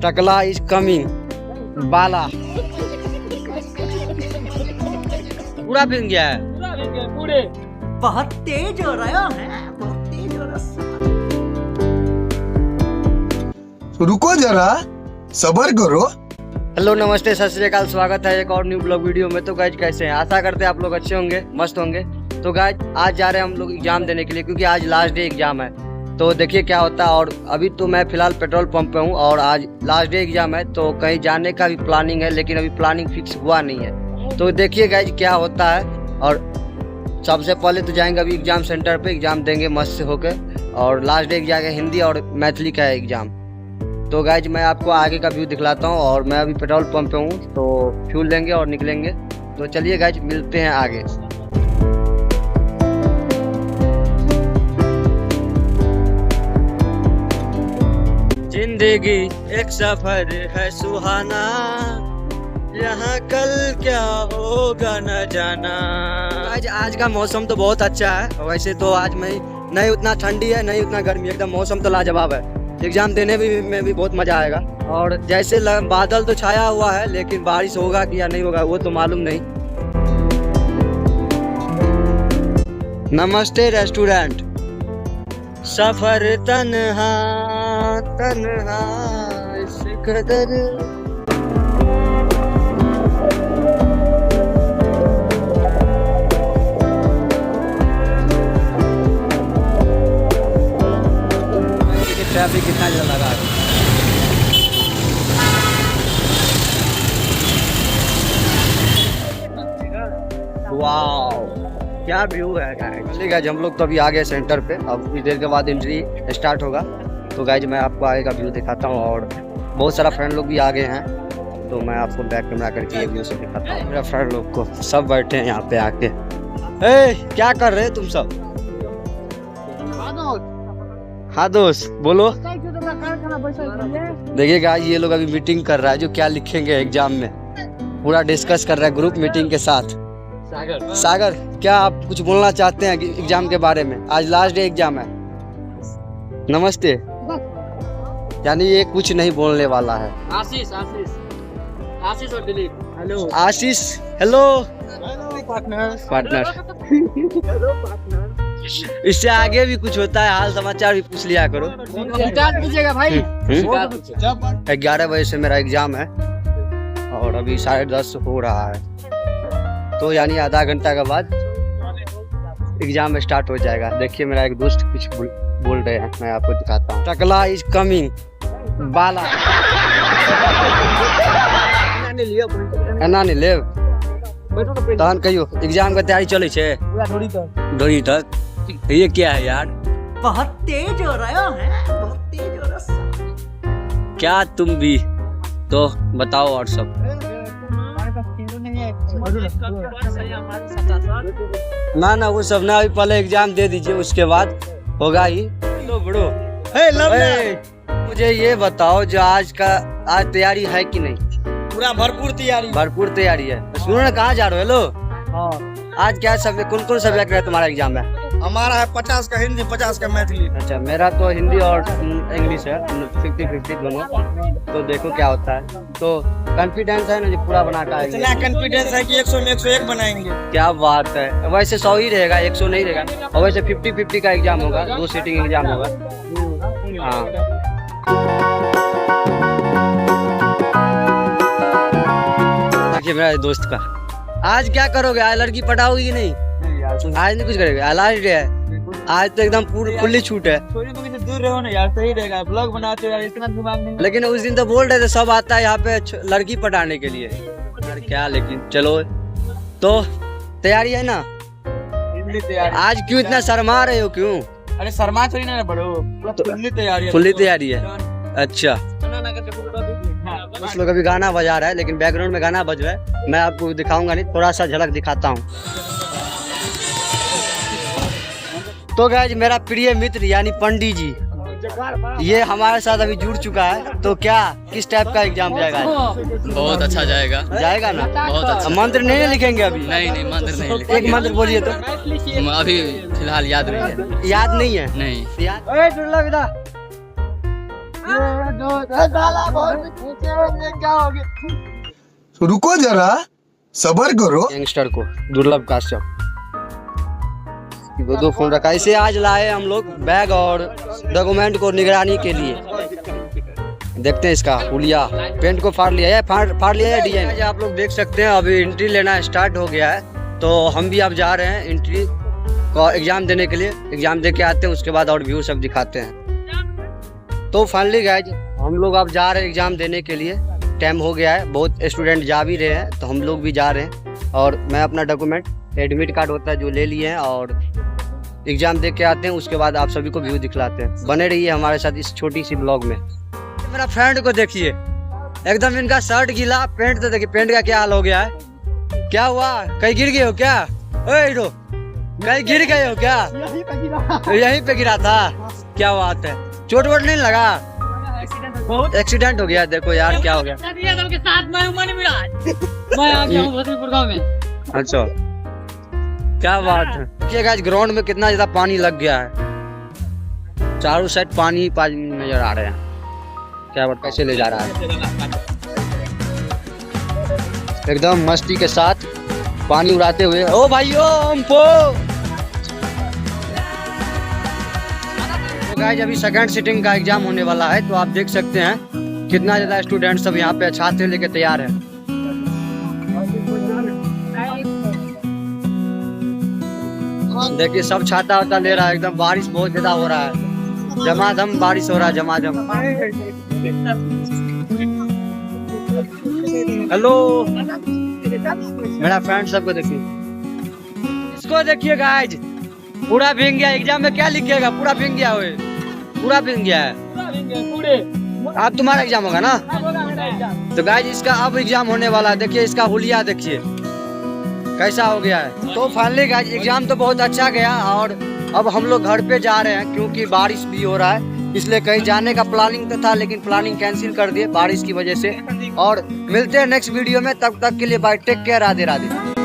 टकला is coming बाला पूरा भीग गया है। पूरे बहुत तेज हो रहा है, बहुत तेज हो रहा है। रुको जरा, सब्र करो। हेलो नमस्ते सत श्री अकाल, स्वागत है एक और न्यू ब्लॉग वीडियो में। तो गाइज कैसे हैं, आशा करते हैं आप लोग अच्छे होंगे, मस्त होंगे। तो गाइज आज जा रहे हैं हम लोग एग्जाम देने के लिए, क्योंकि आज लास्ट डे एग्जाम है। तो देखिए क्या होता है। और अभी तो मैं फिलहाल पेट्रोल पंप पे हूँ और आज लास्ट डे एग्जाम है, तो कहीं जाने का भी प्लानिंग है, लेकिन अभी प्लानिंग फिक्स हुआ नहीं है। तो देखिए गाइज क्या होता है। और सबसे पहले तो जाएंगे अभी एग्जाम सेंटर पे, एग्जाम देंगे मस्त से होकर। और लास्ट डे एग्जाम हिंदी और मैथिली का है एग्जाम। तो गाइज मैं आपको आगे का व्यू दिखलाता हूँ। और मैं अभी पेट्रोल पंप पे हूँ, तो फ्यूल लेंगे और निकलेंगे। तो चलिए गाइज मिलते हैं आगे। जिंदगी एक सफर है सुहाना, यहाँ कल क्या होगा न जाना। आज का मौसम तो बहुत अच्छा है। वैसे तो आज में नहीं उतना ठंडी है नहीं उतना गर्मी, एकदम मौसम तो लाजवाब है। एग्जाम देने में भी बहुत मजा आएगा। और जैसे बादल तो छाया हुआ है, लेकिन बारिश होगा कि या नहीं होगा वो तो मालूम नहीं। नमस्ते रेस्टोरेंट। सफर तन्हा तन्हा इस कदर। ट्रैफिक कितना ज़्यादा लगा है। वाओ क्या व्यू है गाइस। हम लोग तो अभी आ गए सेंटर पे। अब कुछ देर के बाद एंट्री स्टार्ट होगा। तो गाइज मैं आपको आगे का व्यू दिखाता हूँ। और बहुत सारा फ्रेंड लोग भी आ गए हैं, तो मैं आपको बैक कैमरा करके ये व्यू से दिखाता हूँ। मेरा फ्रेंड लोग को सब बैठे हैं यहाँ पे आके। क्या कर रहे हैं तुम सब? हाँ दोस्त बोलो। देखिए गाइस ये लोग अभी मीटिंग कर रहा है, जो क्या लिखेंगे एग्जाम में पूरा डिस्कस कर रहा है ग्रुप मीटिंग के साथ। सागर क्या आप कुछ बोलना चाहते हैं एग्जाम के बारे में? आज लास्ट डे एग्जाम है। नमस्ते। यानी ये कुछ नहीं बोलने वाला है। आशीष और Dilip. Hello Ashish. Hello partner. इससे आगे भी कुछ होता है, हाल समाचार भी पूछ लिया करो। भाई 11 बजे से मेरा एग्जाम है और अभी 10:30 हो रहा है। तो यानी आधा घंटा के बाद एग्जाम स्टार्ट हो जाएगा। देखिए मेरा एक दोस्त कुछ बोल रहे हैं, मैं आपको दिखाता हूँ। टकला इज कमिंग बाला एना नहीं ले तहन कहियो एग्जाम के तैयारी चले छे डोरी तक। ये क्या है यार? बहुत तेज हो रहा है, बहुत तेज हो रहा है। क्या तुम भी तो बताओ और सब। ना वो सब ना, अभी पहले एग्जाम दे दीजिए उसके बाद होगा ही। लो ब्रो मुझे ये बताओ, जो आज तैयारी है कि नहीं? पूरा भरपूर तैयारी है। सुनो ना, कहाँ जा रहे हो? हेलो आज क्या सब्जेक्ट, कौन सब्जेक्ट है तुम्हारा एग्जाम में? हमारा है 50 का हिंदी 50 का मैथिली। अच्छा मेरा तो हिंदी और इंग्लिश है, 50-50 दोनों। तो देखो क्या होता है। तो कॉन्फिडेंस है ना जी पूरा बना का? इतना कॉन्फिडेंस है कि 100 में 101 बनाएंगे। क्या बात है। वैसे 100 ही रहेगा, 100 नहीं रहेगा। और वैसे 50-50 का एग्जाम होगा, 2 सीटिंग एग्जाम होगा। हाँ देखिए मेरा दोस्त का आज क्या करोगे? आज लड़की पटाओगी कि नहीं? आज नहीं कुछ करेगा, लास्ट डे है आज। तो एकदम पूरी खुली छूट है। दूर रहो ना यार, सही रहेगा। ब्लॉग बनाते हो यार, इतना दिमाग नहीं। लेकिन उस दिन तो बोल रहे थे सब आता है यहाँ पे लड़की पटाने के लिए यार। क्या लेकिन चलो, तो तैयारी है ना? आज क्यों इतना शर्मा रहे हो? क्यों? अरे शर्मा थोड़ी ना बड़ो, फुल्ली तैयारी है। अच्छा कुछ लोग अभी गाना बजा रहा है, लेकिन बैकग्राउंड में गाना बज रहा है। मैं आपको दिखाऊंगा नहीं, थोड़ा सा झलक दिखाता हूँ। तो गाइज मेरा प्रिय मित्र यानी पंडित जी, ये हमारे साथ अभी जुड़ चुका है। तो क्या किस टाइप का एग्जाम जाएगा? बहुत अच्छा जाएगा ना? बहुत अच्छा। मंत्र नहीं लिखेंगे अभी? नहीं मंत्र नहीं लिखेंगे। एक मंत्र बोलिए तो। अभी फिलहाल याद नहीं है। याद नहीं है? नहीं याद रुको जरा सबर करो। यंगस्टर को दुर्लभ काश्यप दो फोन रखा। इसे आज लाए हम लोग बैग और डॉक्यूमेंट को निगरानी के लिए। देखते हैं इसका हुलिया पेंट को फाड़ लिया है, फाड़ लिया है डिजाइन। आप लोग देख सकते हैं अभी एंट्री लेना स्टार्ट हो गया है, तो हम भी अब जा रहे हैं एंट्री का एग्जाम देने के लिए। एग्जाम दे के आते हैं, उसके बाद और व्यू सब दिखाते हैं। तो फाइनली गाइज हम लोग अब जा रहे हैं एग्जाम देने के लिए। टाइम हो गया है, बहुत स्टूडेंट जा भी रहे हैं, तो हम लोग भी जा रहे हैं। और मैं अपना डॉक्यूमेंट एडमिट कार्ड होता है जो ले लिए हैं, और एग्जाम दे के आते हैं, उसके बाद आप सभी को व्यू दिखलाते हैं। बने रहिए हमारे साथ इस छोटी सी ब्लॉग में। मेरा फ्रेंड को देखिए, एकदम इनका शर्ट गीला, पेंट तो देखिए पेंट का क्या हाल हो गया है। क्या हुआ, कहीं गिर गए हो क्या? ओए हीरो, कहीं गिर गए हो क्या? यहीं पे गिरा था, क्या बात है? चोट वोट नहीं लगा? एक्सीडेंट हो गया। देखो यार क्या हो गया। अच्छा क्या बात है। देखिए गाइस ग्राउंड में कितना ज्यादा पानी लग गया है, चारों साइड पानी पानी नजर आ रहे हैं। क्या बात, कैसे ले जा रहा है एकदम मस्ती के साथ पानी उड़ाते हुए। ओ भाइयों हमको तो गाइस अभी सेकंड सिटिंग का एग्जाम होने वाला है, तो आप देख सकते हैं कितना ज्यादा स्टूडेंट सब यहाँ पे छात्र लेके तैयार है। देखिए सब छाता वाता ले रहा है, एकदम बारिश बहुत ज्यादा हो रहा है, झमाझम बारिश हो रहा है, झमाझम। हेलो मेरा फ्रेंड सबको देखिए, इसको देखिए गाइज पूरा भीग गया। एग्जाम में क्या लिखिएगा? पूरा भीग गया, हुए पूरा भीग गया है। अब तुम्हारा एग्जाम होगा ना? तो गाइज इसका अब एग्जाम होने वाला है। देखिए इसका हुलिया देखिए कैसा हो गया है। तो फाइनली गाइज एग्जाम तो बहुत अच्छा गया, और अब हम लोग घर पे जा रहे हैं क्योंकि बारिश भी हो रहा है, इसलिए कहीं जाने का प्लानिंग तो था, लेकिन प्लानिंग कैंसिल कर दिए बारिश की वजह से। और मिलते हैं नेक्स्ट वीडियो में, तब तक के लिए bye, take care, Radhe Radhe.